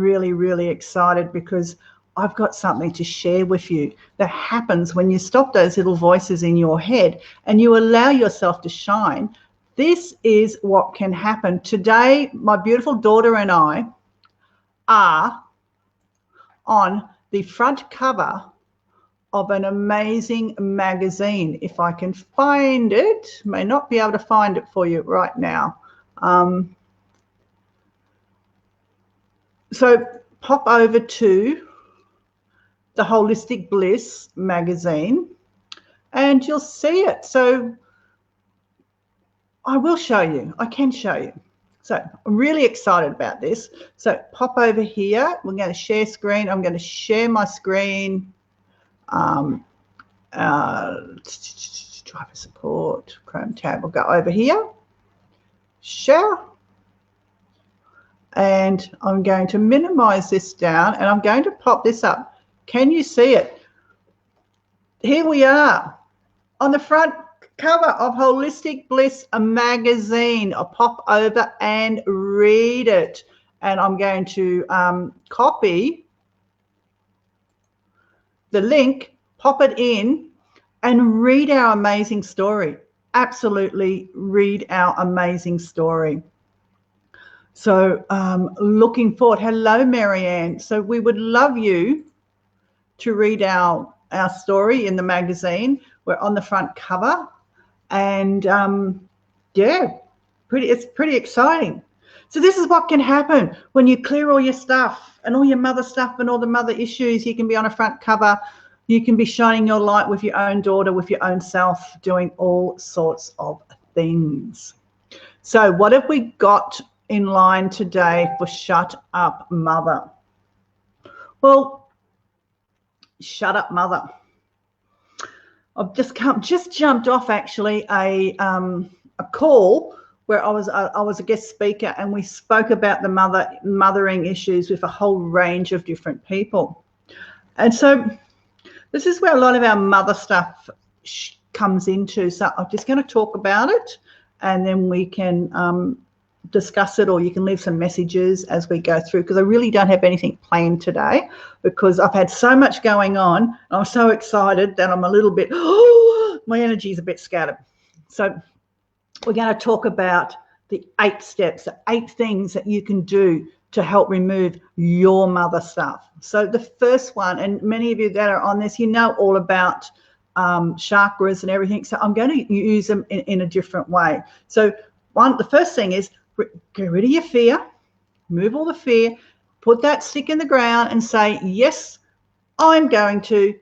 really, really excited because I've got something to share with you that happens when you stop those little voices in your head and you allow yourself to shine. This is what can happen. Today, my beautiful daughter and I are on the front cover of an amazing magazine. If I can find it, may not be able to find it for you right now. So pop over to the Holistic Bliss magazine and you'll see it. So I will show you. I can show you. So I'm really excited about this. So pop over here. We're going to share screen. I'm going to share my screen. Driver support, Chrome tab. We'll go over here. Share. And I'm going to minimize this down and I'm going to pop this up. Can you see it? Here we are on the front cover of Holistic Bliss, a magazine. I'll pop over and read it. And I'm going to copy the link, pop it in, and read our amazing story. Absolutely read our amazing story. So looking forward. Hello, Marianne. So we would love you to read our story in the magazine. We're on the front cover. And yeah, it's pretty exciting. So this is what can happen when you clear all your stuff and all your mother stuff and all the mother issues. You can be on a front cover. You can be shining your light with your own daughter, with your own self, doing all sorts of things. So what have we got in line today for Shut Up Mother? Well, Shut Up Mother. I've just jumped off actually a call where I was a guest speaker and we spoke about the mothering issues with a whole range of different people. And so this is where a lot of our mother stuff comes into. So I'm just going to talk about it and then we can discuss it, or you can leave some messages as we go through, because I really don't have anything planned today because I've had so much going on. I'm so excited that I'm a little bit, my energy is a bit scattered. So we're going to talk about the 8 steps, the 8 things that you can do to help remove your mother stuff. So the first one, and many of you that are on this, you know all about chakras and everything. So I'm going to use them in a different way. So the first thing is get rid of your fear, remove all the fear, put that stick in the ground and say, yes, I'm going to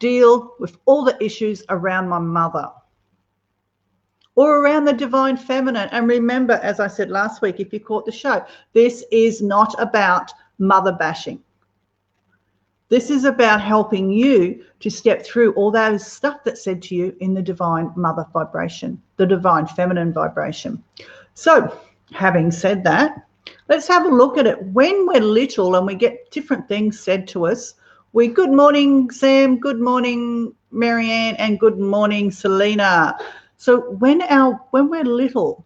deal with all the issues around my mother or around the divine feminine. And remember, as I said last week, if you caught the show, this is not about mother bashing. This is about helping you to step through all those stuff that's said to you in the divine mother vibration, the divine feminine vibration. So having said that, let's have a look at it. When we're little and we get different things said to us, good morning, Sam, good morning, Marianne, and good morning, Selena. So when we're little,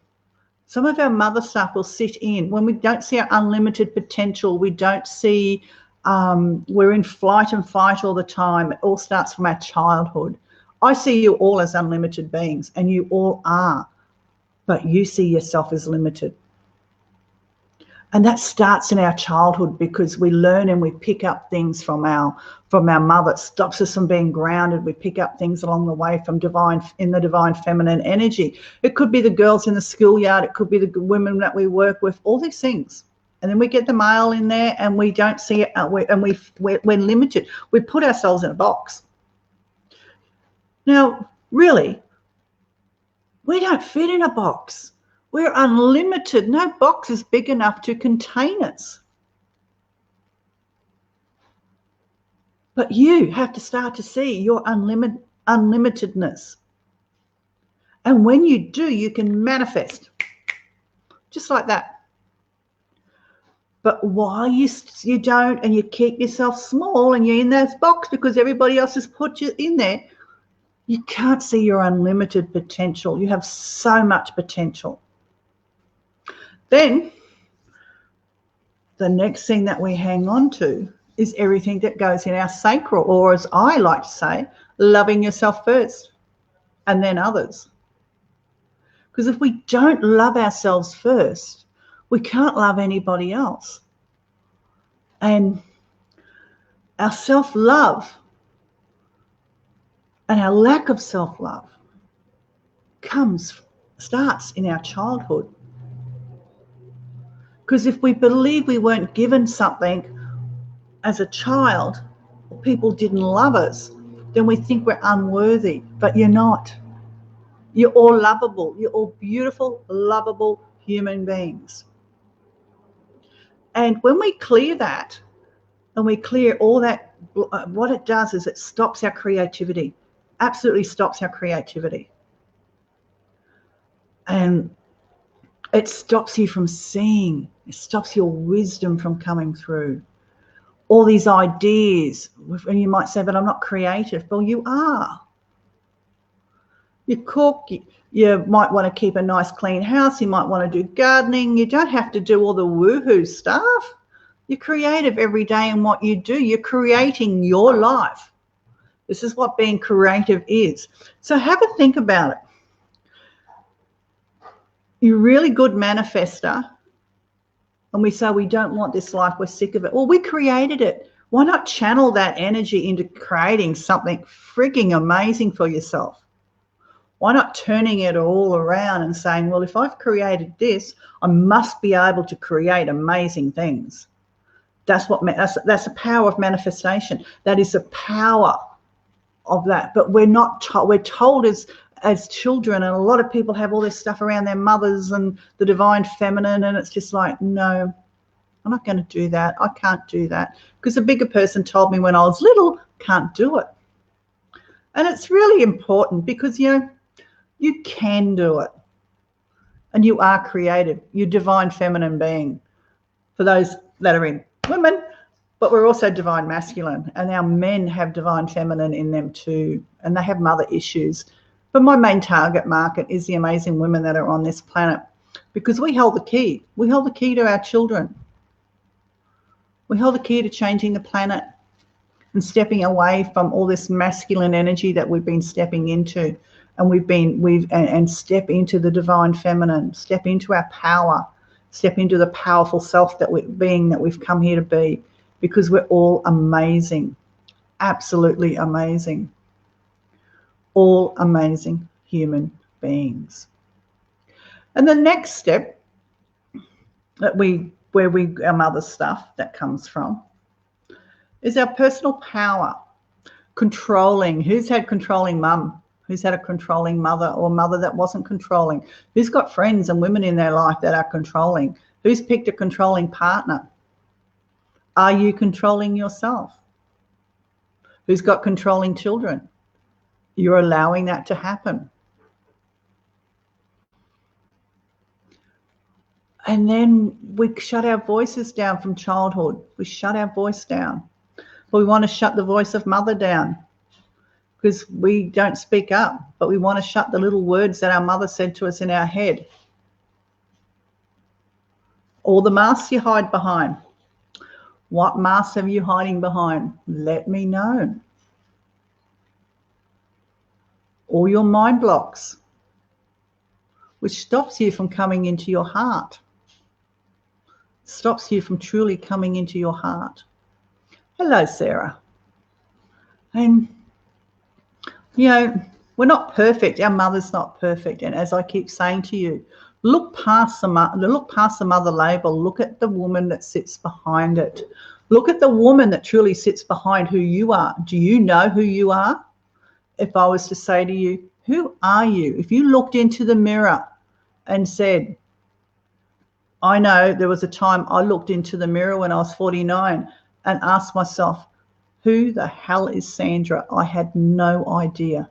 some of our mother stuff will sit in. When we don't see our unlimited potential, we don't see, we're in flight and fight all the time. It all starts from our childhood. I see you all as unlimited beings, and you all are, but you see yourself as limited. And that starts in our childhood because we learn and we pick up things from our mother. It stops us from being grounded. We pick up things along the way from in the divine feminine energy. It could be the girls in the schoolyard. It could be the women that we work with, all these things. And then we get the male in there and we don't see it, and we're limited. We put ourselves in a box. Now, really, we don't fit in a box. We're unlimited. No box is big enough to contain us. But you have to start to see your unlimitedness. And when you do, you can manifest. Just like that. But while you don't, and you keep yourself small and you're in that box because everybody else has put you in there, you can't see your unlimited potential. You have so much potential. Then the next thing that we hang on to is everything that goes in our sacral, or as I like to say, loving yourself first and then others. Because if we don't love ourselves first, we can't love anybody else. And our self-love and our lack of self-love starts in our childhood. Because if we believe we weren't given something as a child, or people didn't love us, then we think we're unworthy. But you're not. You're all lovable. You're all beautiful, lovable human beings. And when we clear that, and we clear all that, what it does is it stops our creativity. Absolutely stops our creativity. And it stops you from seeing. It stops your wisdom from coming through. All these ideas, and you might say, but I'm not creative. Well, you are. You cook, you might want to keep a nice clean house, you might want to do gardening. You don't have to do all the woohoo stuff. You're creative every day in what you do. You're creating your life. This is what being creative is. So have a think about it. You're a really good manifester, and we say we don't want this life, we're sick of it. Well, we created it. Why not channel that energy into creating something freaking amazing for yourself? Why not turning it all around and saying, well, if I've created this, I must be able to create amazing things. That's the power of manifestation. That is the power of that. But we're not we're told as children, and a lot of people have all this stuff around their mothers and the divine feminine, and it's just like, no, I'm not going to do that. I can't do that. Because a bigger person told me when I was little, can't do it. And it's really important because, you can do it. And you are creative. You're divine feminine being. For those that are in women, but we're also divine masculine. And our men have divine feminine in them too. And they have mother issues. But my main target market is the amazing women that are on this planet, because we hold the key. We hold the key to our children. We hold the key to changing the planet and stepping away from all this masculine energy that we've been stepping into. And step into the divine feminine, step into our power, step into the powerful self that we've come here to be, because we're all amazing, absolutely amazing, all amazing human beings. And the next step our mother stuff that comes from is our personal power, controlling. Who's had controlling mum? Who's had a controlling mother, or mother that wasn't controlling? Who's got friends and women in their life that are controlling? Who's picked a controlling partner? Are you controlling yourself? Who's got controlling children? You're allowing that to happen. And then we shut our voices down from childhood. We shut our voice down. We want to shut the voice of mother down, because we don't speak up, but we want to shut the little words that our mother said to us in our head. All the masks you hide behind. What masks are you hiding behind? Let me know. All your mind blocks, which stops you from coming into your heart. Stops you from truly coming into your heart. Hello, Sarah. And we're not perfect. Our mother's not perfect. And as I keep saying to you, look past the mother label. Look at the woman that sits behind it. Look at the woman that truly sits behind who you are. Do you know who you are? If I was to say to you, who are you? If you looked into the mirror and said, I know there was a time I looked into the mirror when I was 49 and asked myself, who the hell is Sandra? I had no idea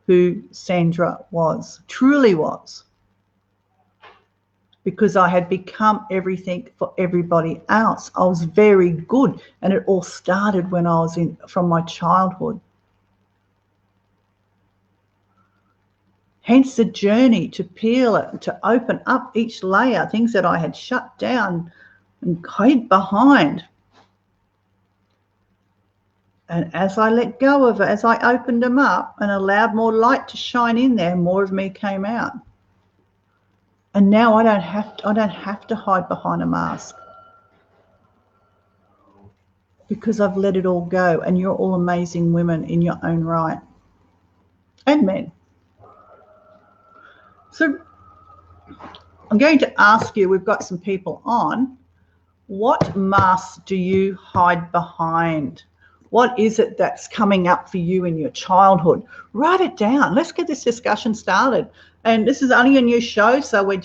who Sandra was, truly was, because I had become everything for everybody else. I was very good, and it all started when I was from my childhood. Hence the journey to peel it, to open up each layer, things that I had shut down and hid behind. And as I let go of it, as I opened them up and allowed more light to shine in there, more of me came out. And now I don't have to hide behind a mask, because I've let it all go, and you're all amazing women in your own right, and men. So I'm going to ask you, we've got some people on, what mask do you hide behind? What is it that's coming up for you in your childhood? Write it down. Let's get this discussion started. And this is only a new show, so I'm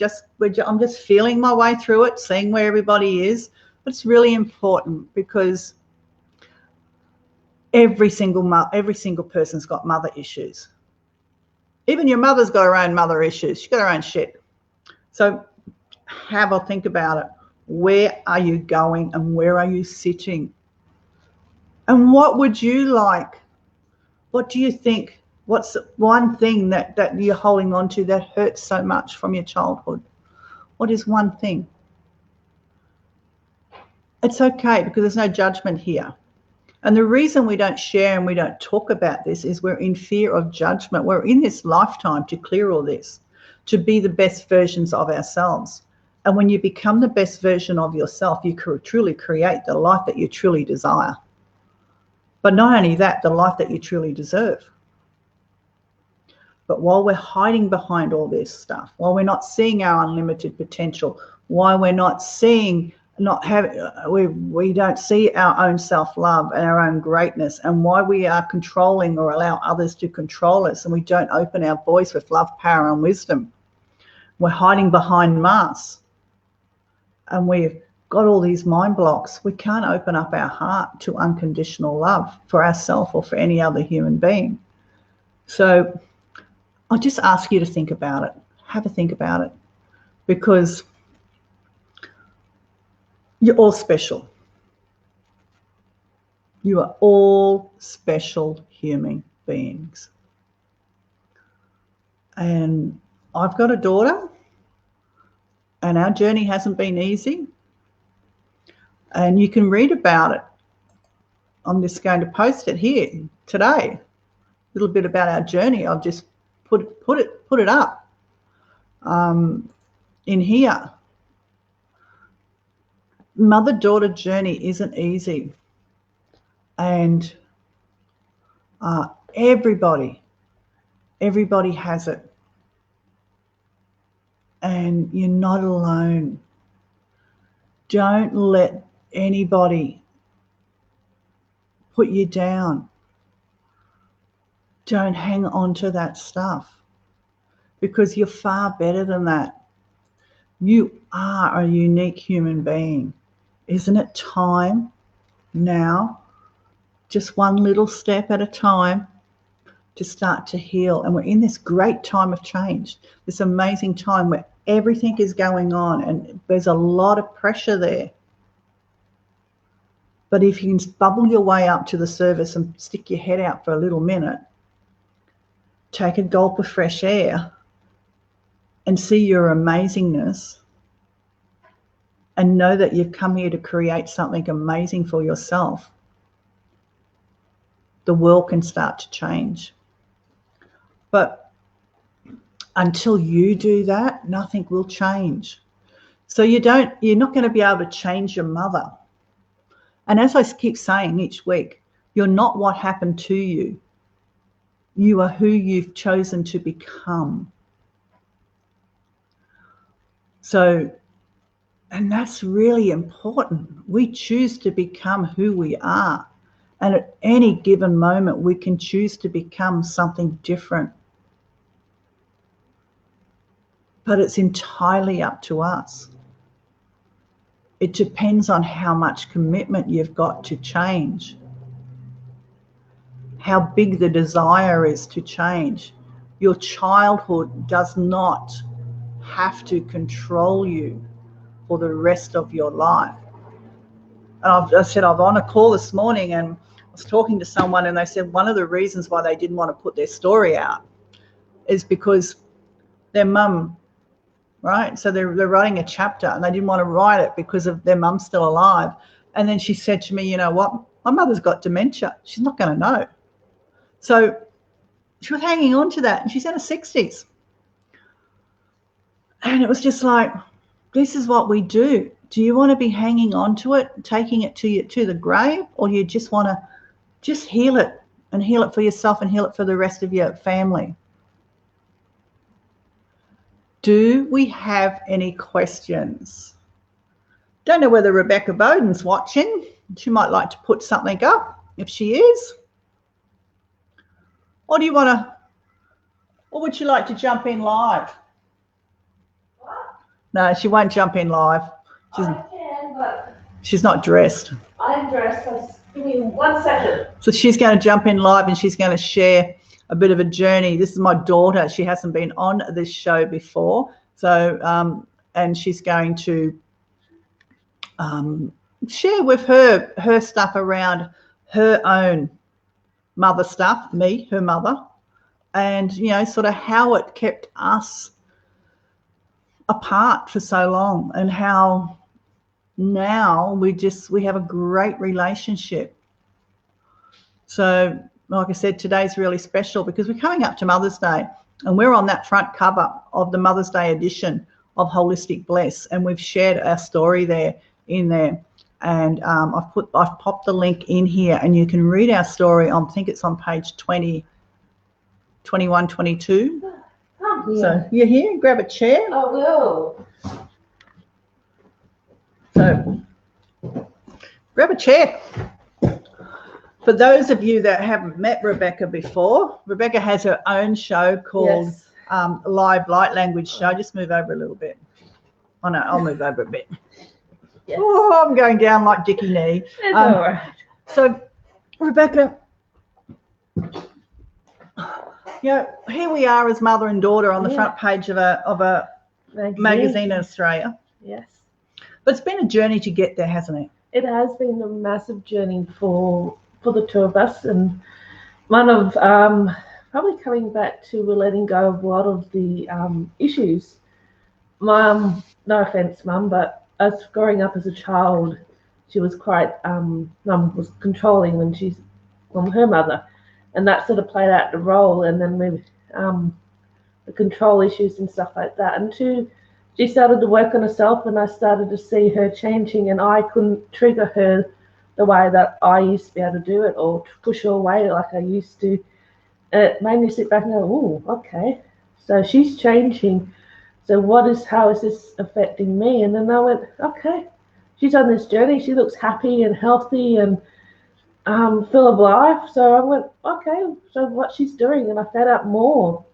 just feeling my way through it, seeing where everybody is. But it's really important, because every single person's got mother issues. Even your mother's got her own mother issues. She's got her own shit. So have a think about it. Where are you going, and where are you sitting? And what would you like? What do you think? What's one thing that you're holding on to that hurts so much from your childhood? What is one thing? It's okay, because there's no judgment here. And the reason we don't share and we don't talk about this is we're in fear of judgment. We're in this lifetime to clear all this, to be the best versions of ourselves. And when you become the best version of yourself, you truly create the life that you truly desire. But not only that, the life that you truly deserve. But while we're hiding behind all this stuff, while we're not seeing our unlimited potential, while we're not seeing, we don't see our own self-love and our own greatness, and why we are controlling or allow others to control us, and we don't open our voice with love, power, and wisdom. We're hiding behind masks, and we've got all these mind blocks. We can't open up our heart to unconditional love for ourselves or for any other human being. So I'll just ask you to think about it. Have a think about it, because you're all special. You are all special human beings. And I've got a daughter, and our journey hasn't been easy. And you can read about it. I'm just going to post it here today. A little bit about our journey. I'll just put it up in here. Mother-daughter journey isn't easy, and everybody has it, and you're not alone. Don't let anybody put you down. Don't hang on to that stuff, because you're far better than that. You are a unique human being. Isn't it time now, just one little step at a time, to start to heal? And we're in this great time of change, this amazing time where everything is going on, and there's a lot of pressure there. But if you can bubble your way up to the surface and stick your head out for a little minute, take a gulp of fresh air and see your amazingness, and know that you've come here to create something amazing for yourself, the world can start to change. But until you do that, nothing will change. So you're not going to be able to change your mother. And as I keep saying each week, you're not what happened to you. You are who you've chosen to become. So, and that's really important. We choose to become who we are. And at any given moment, we can choose to become something different. But it's entirely up to us. It depends on how much commitment you've got to change, how big the desire is to change. Your childhood does not have to control you for the rest of your life. And I said, I'm on a call this morning, and I was talking to someone, and they said one of the reasons why they didn't want to put their story out is because their mum, right? So they're writing a chapter and they didn't want to write it because of their mum still alive. And then she said to me, you know what? My mother's got dementia. She's not going to know. So she was hanging on to that, and she's in her 60s. And it was just like, this is what we do. Do you want to be hanging on to it, taking it to the grave, or do you just want to just heal it and heal it for yourself and heal it for the rest of your family? Do we have any questions? Don't know whether Rebecca Bowden's watching. She might like to put something up if she is. Or do you want to, or would you like to jump in live? No, she won't jump in live. I can, but she's not dressed. I'm dressed. So give me 1 second. So she's going to jump in live and she's going to share a bit of a journey. This is my daughter. She hasn't been on this show before. So, and she's going to share with her stuff around her own mother stuff, me, her mother, and, you know, sort of how it kept us apart for so long and how now we have a great relationship. So, like I said, today's really special because we're coming up to Mother's Day and we're on that front cover of the Mother's Day edition of Holistic Bless, and we've shared our story in there. And I've popped the link in here, and you can read our story. I think it's on page 20, 21, 22. So you're here, grab a chair. I will. So grab a chair. For those of you that haven't met Rebecca before, Rebecca has her own show called Live Light Language Show. Just move over a little bit. Oh, no, I'll move over a bit. Yes. Oh, I'm going down like Dickie Knee. It's all right. So, Rebecca, you know, here we are as mother and daughter on the front page of a magazine in Australia. Yes. But it's been a journey to get there, hasn't it? It has been a massive journey for the two of us, and one of probably coming back to letting go of a lot of the issues. Mum, no offense, Mum, but as growing up as a child, she was quite, Mum was controlling when she's from her mother, and that sort of played out the role, and then with the control issues and stuff like that. And she started to work on herself, and I started to see her changing, and I couldn't trigger her the way that I used to be able to do it, or push her away like I used to. And it made me sit back and go, oh, okay, so she's changing. So how is this affecting me? And then I went, okay, she's on this journey. She looks happy and healthy and full of life. So I went, okay, so what she's doing. And I found out more.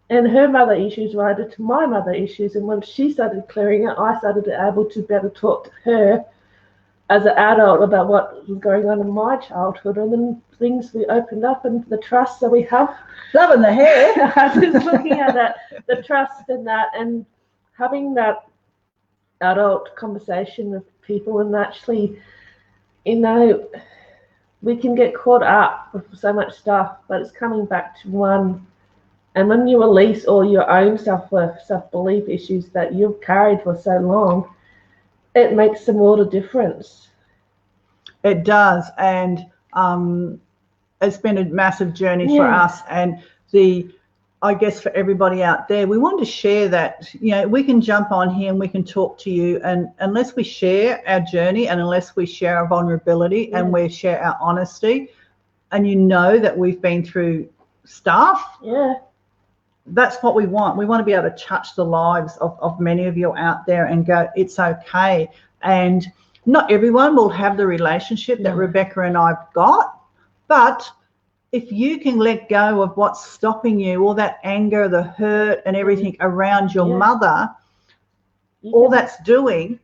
And her mother issues related to my mother issues. And when she started clearing it, I started to able to better talk to her as an adult about what was going on in my childhood. And then things we opened up, and the trust that we have. Loving the hair. I was looking at that, the trust in that, and having that adult conversation with people, and actually, you know, we can get caught up with so much stuff, but it's coming back to one. And when you release all your own self-worth, self-belief issues that you've carried for so long, it makes a world of difference. It does, and it's been a massive journey for us, and I guess for everybody out there, we want to share that, you know, we can jump on here and we can talk to you, and unless we share our journey and unless we share our vulnerability and we share our honesty, and you know that we've been through stuff, that's what we want. We want to be able to touch the lives of many of you out there and go, it's okay. And not everyone will have the relationship that Rebecca and I've got, but if you can let go of what's stopping you, all that anger, the hurt and everything around your mother, all that's doing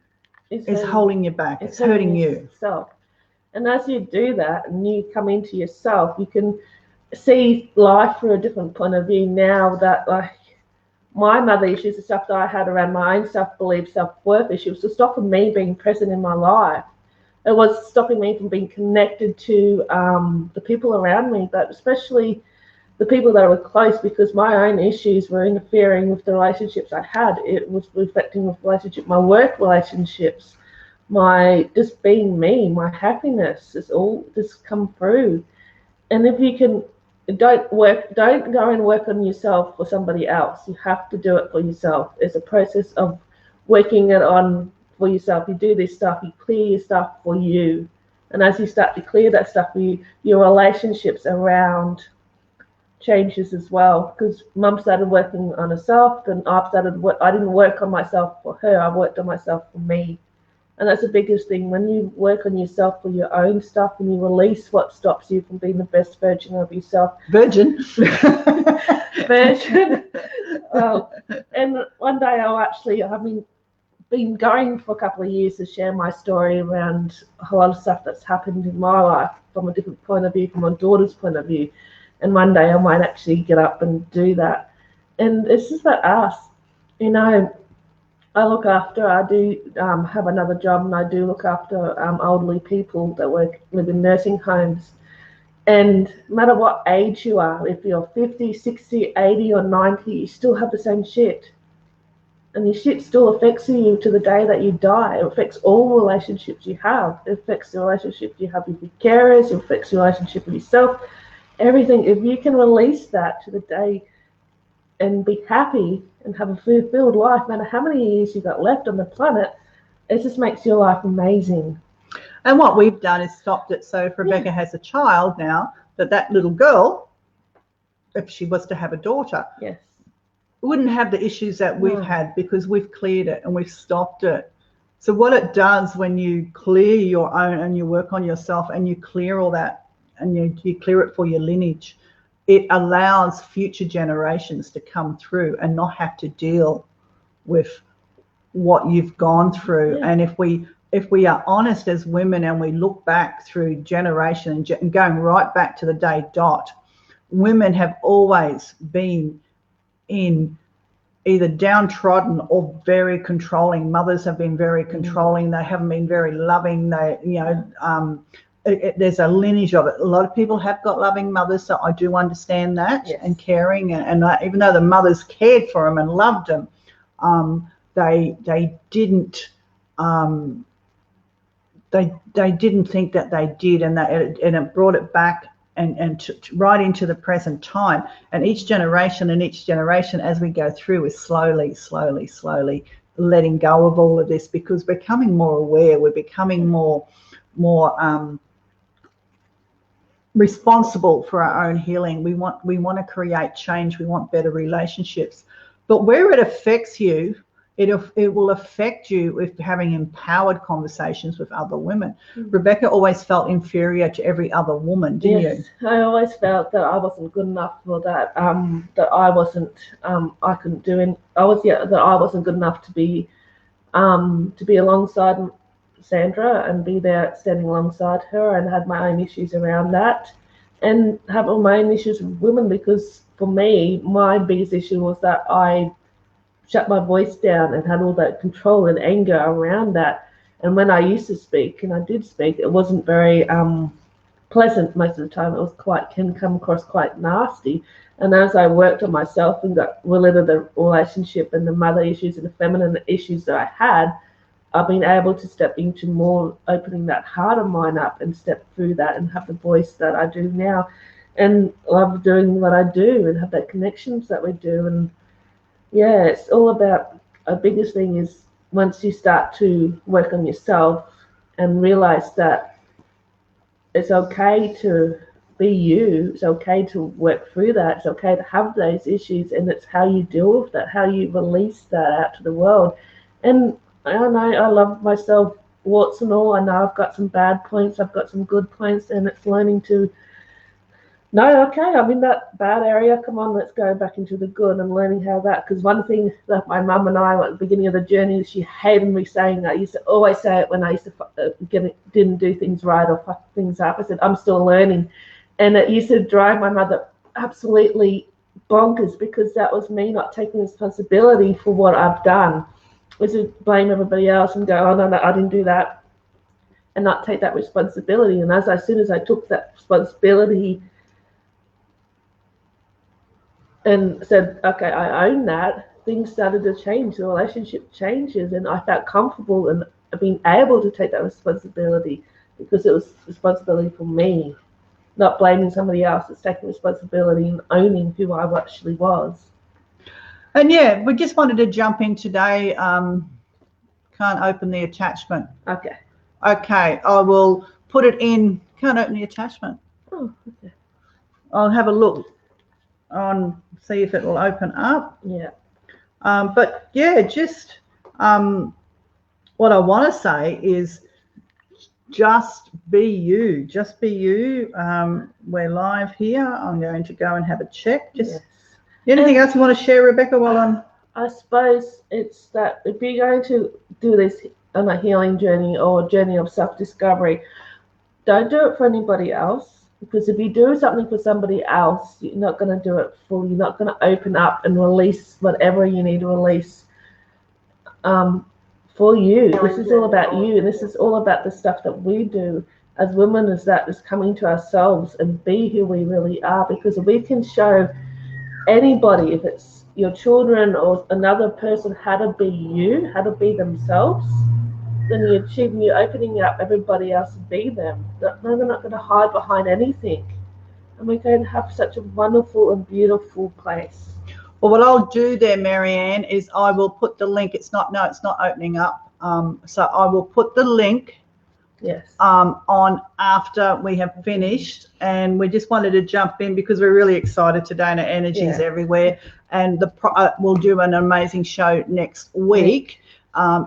is holding you back. It's hurting you. And as you do that and you come into yourself, you can see life through a different point of view now. That, like, my mother issues, the stuff that I had around my own self-belief, self-worth issues, was stopping me being present in my life. It was stopping me from being connected to the people around me, but especially the people that were close, because my own issues were interfering with the relationships I had. It was reflecting with relationship, my work relationships, my just being me, my happiness. It's all just come through. And if you can, don't go and work on yourself for somebody else. You have to do it for yourself. It's a process of working it on for yourself. You do this stuff, you clear your stuff for you. And as you start to clear that stuff for you, your relationships around changes as well. Because Mum started working on herself, and I didn't work on myself for her, I worked on myself for me. And that's the biggest thing. When you work on yourself for your own stuff and you release what stops you from being the best version of yourself. Virgin. Version. And one day I've been going for a couple of years to share my story around a lot of stuff that's happened in my life from a different point of view, from my daughter's point of view. And one day I might actually get up and do that. And it's just about us. You know, I do have another job, and I do look after elderly people that live in nursing homes. And no matter what age you are, if you're 50, 60, 80 or 90, you still have the same shit. And your shit still affects you to the day that you die. It affects all relationships you have. It affects the relationship you have with your carers. It affects your relationship with yourself. Everything. If you can release that to the day and be happy and have a fulfilled life, no matter how many years you've got left on the planet, it just makes your life amazing. And what we've done is stopped it. So if Rebecca has a child now, that little girl, if she was to have a daughter, yes, wouldn't have the issues that we've had, because we've cleared it and we've stopped it. So what it does when you clear your own and you work on yourself and you clear all that and you clear it for your lineage, it allows future generations to come through and not have to deal with what you've gone through. Yeah. And if we are honest as women and we look back through generation and going right back to the day dot, women have always been in either downtrodden or very controlling. Mothers have been very controlling. They haven't been very loving. There's a lineage of it. A lot of people have got loving mothers, so I do understand that. Yes. And caring, and even though the mothers cared for them and loved them, they didn't they didn't think that they did, and it brought it back and right into the present time. And each generation as we go through is slowly letting go of all of this, because we're becoming more aware. We're becoming more responsible for our own healing. We want to create change. We want better relationships. But where it affects you, it will affect you with having empowered conversations with other women. Mm-hmm. Rebecca always felt inferior to every other woman, didn't you? I always felt that I wasn't good enough for that. That I wasn't. I couldn't do it. That I wasn't good enough to be alongside Sandra and be there standing alongside her, and had my own issues around that, and have all my own issues with women. Because for me, my biggest issue was that I shut my voice down and had all that control and anger around that. And when I used to speak, and I did speak, it wasn't very pleasant most of the time. It can come across quite nasty. And as I worked on myself and got rid of the relationship and the mother issues and the feminine issues that I had, I've been able to step into more opening that heart of mine up and step through that and have the voice that I do now, and love doing what I do and have that connections that we do. And yeah, it's all about, the biggest thing is once you start to work on yourself and realize that it's okay to be you, it's okay to work through that, it's okay to have those issues, and it's how you deal with that, how you release that out to the world. And I know I love myself, warts and all. I know I've got some bad points, I've got some good points, and it's learning to no, okay, I'm in that bad area. Come on, let's go back into the good, and learning how that. Because one thing that my mum and I, at the beginning of the journey, she hated me saying that. I used to always say it when I used to didn't do things right or fuck things up. I said, I'm still learning. And it used to drive my mother absolutely bonkers, because that was me not taking responsibility for what I've done. I used to blame everybody else and go, oh, no, I didn't do that, and not take that responsibility. And as soon as I took that responsibility and said, okay, I own that, things started to change. The relationship changes, and I felt comfortable in being able to take that responsibility because it was responsibility for me, not blaming somebody else. It's taking responsibility and owning who I actually was. And yeah, we just wanted to jump in today. Can't open the attachment. Okay. Okay, I will put it in. Can't open the attachment. Oh, okay. I'll have a look on, see if it will open up. Yeah. But yeah, just what I want to say is just be you. Just be you. We're live here. I'm going to go and have a check. Just anything else you want to share, Rebecca, while I'm... I suppose it's that if you're going to do this on a healing journey or a journey of self-discovery, don't do it for anybody else. Because if you do something for somebody else, you're not going to do it fully. You're not going to open up and release whatever you need to release for you. This is all about you, and this is all about the stuff that we do as women, is that is coming to ourselves and be who we really are. Because if we can show anybody, if it's your children or another person, how to be you, how to be themselves, then you're opening up everybody else to be them. They're not going to hide behind anything. And we're going to have such a wonderful and beautiful place. Well, what I'll do there, Marianne, is I will put the link. It's not opening up. So I will put the link on after we have finished. And we just wanted to jump in because we're really excited today and our energy is everywhere. And we'll do an amazing show next week.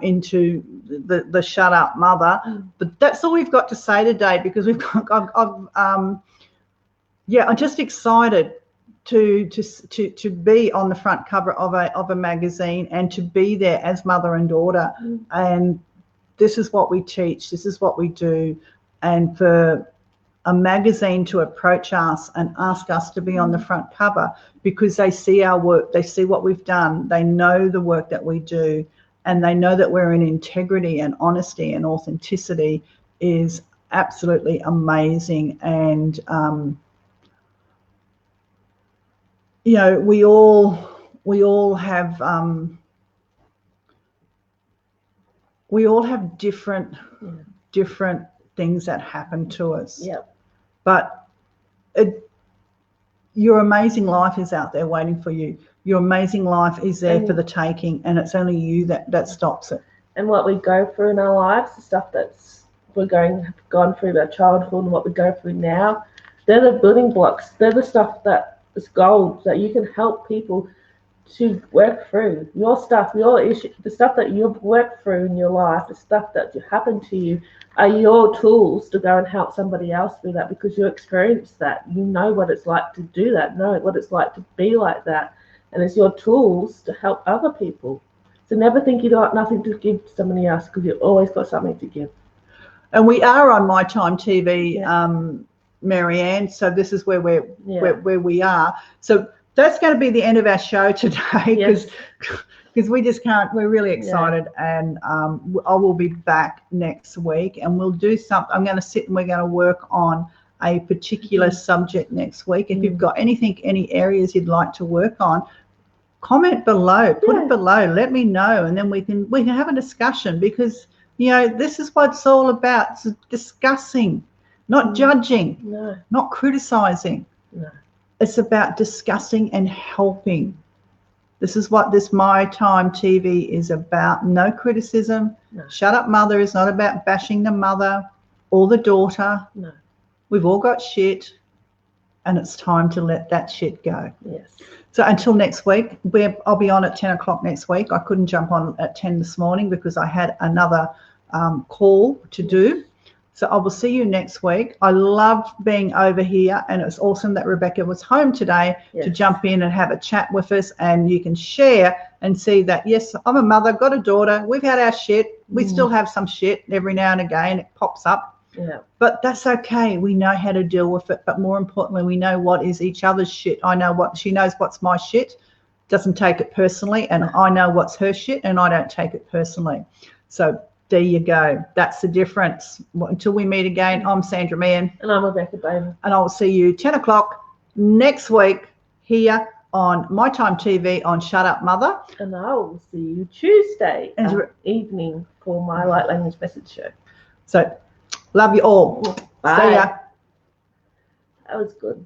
Into the shut up mother, but that's all we've got to say today because I'm just excited to be on the front cover of a magazine and to be there as mother and daughter. And this is what we teach, this is what we do, and for a magazine to approach us and ask us to be on the front cover because they see our work, they see what we've done, they know the work that we do. And they know that we're in integrity and honesty and authenticity is absolutely amazing. And, we all have different things that happen to us. Yep. But your amazing life is out there waiting for you. Your amazing life is there for the taking, and it's only you that stops it. And what we go through in our lives, the stuff that's gone through our childhood and what we go through now, they're the building blocks. They're the stuff that is gold that you can help people to work through. Your stuff, your issue, the stuff that you've worked through in your life, the stuff that happened to you, are your tools to go and help somebody else through that because you experienced that. You know what it's like to do that, know what it's like to be like that. And it's your tools to help other people. So never think you got nothing to give to somebody else because you've always got something to give. And we are on My Time TV, Marianne. So this is where we are. So that's going to be the end of our show today because we just can't. We're really excited, and I will be back next week, and we'll do something. I'm going to sit and we're going to work on a particular subject next week. If you've got any areas you'd like to work on, comment below, put it below, let me know, and then we can have a discussion because this is what it's all about. It's discussing, not judging, not criticizing. No. It's about discussing and helping. This is what this My Time TV is about. No criticism. No. Shut Up Mother is not about bashing the mother or the daughter. No. We've all got shit, and it's time to let that shit go. Yes. So until next week, I'll be on at 10 o'clock next week. I couldn't jump on at 10 this morning because I had another call to do. So I will see you next week. I love being over here, and it's awesome that Rebecca was home today to jump in and have a chat with us, and you can share and see that, yes, I'm a mother, got a daughter, we've had our shit. We still have some shit every now and again. It pops up. Yeah. But that's okay. We know how to deal with it. But more importantly, we know what is each other's shit. I know what she knows what's my shit, doesn't take it personally, and I know what's her shit, and I don't take it personally. So there you go. That's the difference. Until we meet again, I'm Sandra Meehan. And I'm Rebecca Bateman. And I'll see you 10 o'clock next week here on My Time TV on Shut Up Mother. And I will see you Tuesday And evening for my Light Language Message show. So, love you all. Bye. See ya. That was good.